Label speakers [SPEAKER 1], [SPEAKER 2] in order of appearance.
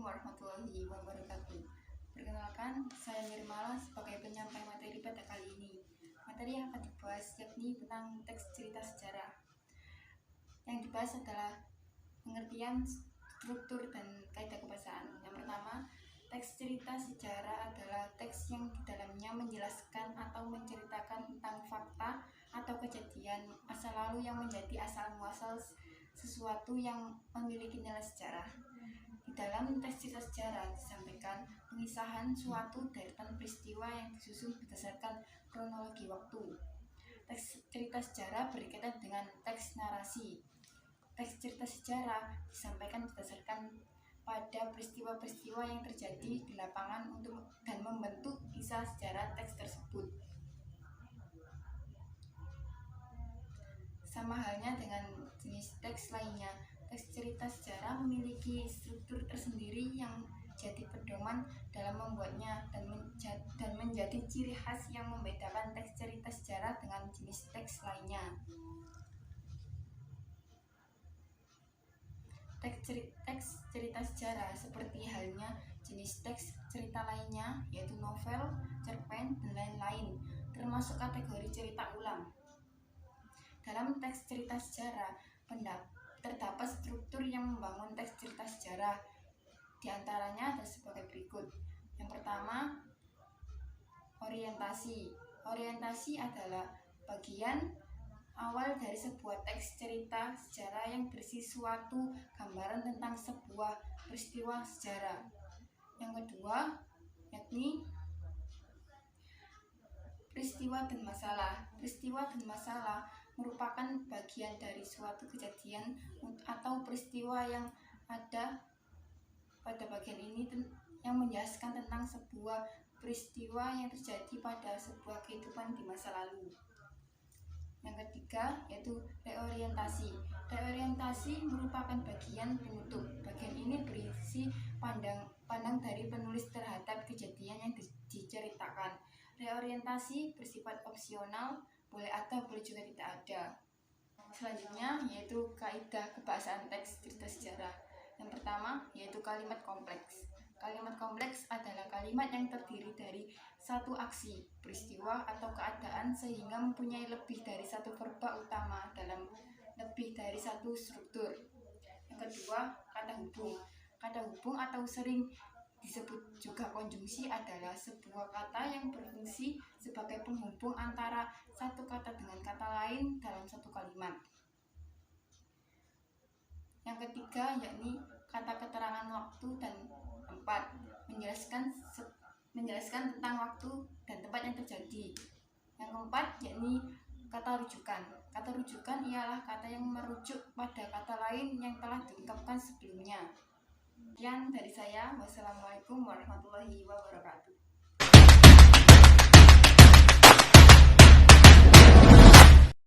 [SPEAKER 1] warahmatullahi wabarakatuh. Perkenalkan, saya Nirmala sebagai penyampai materi pada kali ini. Materi yang akan dibahas yakni tentang teks cerita sejarah. Yang dibahas adalah pengertian, struktur, dan kaidah kebahasaan. Yang pertama, teks cerita sejarah adalah teks yang di dalamnya menjelaskan atau menceritakan tentang fakta atau kejadian masa lalu yang menjadi asal muasal sesuatu yang memiliki nilai sejarah. Di dalam teks cerita sejarah disampaikan pengisahan suatu deretan peristiwa yang disusun berdasarkan kronologi waktu. Teks cerita sejarah berkaitan dengan teks narasi. Teks cerita sejarah disampaikan berdasarkan pada peristiwa-peristiwa yang terjadi di lapangan dan membentuk kisah sejarah teks tersebut. Sama halnya dengan jenis teks lainnya, teks cerita sejarah memiliki struktur tersendiri yang jadi pedoman dalam membuatnya dan menjadi ciri khas yang membedakan teks cerita sejarah dengan jenis teks lainnya. Teks cerita sejarah seperti halnya jenis teks cerita lainnya, yaitu novel, cerpen, dan lain-lain, termasuk kategori cerita ulang. Dalam teks cerita sejarah, terdapat struktur yang membangun teks cerita sejarah. Di antaranya ada sebagai berikut. Yang pertama, orientasi. Orientasi adalah bagian awal dari sebuah teks cerita sejarah yang berisi suatu gambaran tentang sebuah peristiwa sejarah. Yang kedua, yakni peristiwa dan masalah. Peristiwa dan masalah merupakan bagian dari suatu kejadian atau peristiwa yang ada pada bagian ini yang menjelaskan tentang sebuah peristiwa yang terjadi pada sebuah kehidupan di masa lalu. Yang ketiga yaitu reorientasi. Reorientasi merupakan bagian penutup. Bagian ini berisi pandang dari penulis terhadap kejadian yang diceritakan. Reorientasi bersifat opsional, boleh ada, boleh juga tidak ada. Selanjutnya yaitu kaidah kebahasaan teks cerita sejarah. Yang pertama yaitu kalimat kompleks. Kalimat kompleks adalah kalimat yang terdiri dari satu aksi, peristiwa, atau keadaan sehingga mempunyai lebih dari satu verba utama dalam lebih dari satu struktur. Yang kedua, kata hubung. Kata hubung atau sering disebut juga konjungsi adalah sebuah kata yang berfungsi sebagai penghubung antara satu kata dengan kata lain dalam satu kalimat. Yang ketiga yakni kata keterangan waktu dan tempat, menjelaskan tentang waktu dan tempat yang terjadi. Yang keempat yakni kata rujukan. Kata rujukan ialah kata yang merujuk pada kata lain yang telah diungkapkan sebelumnya. Sekian dari saya. Wassalamualaikum warahmatullahi wabarakatuh.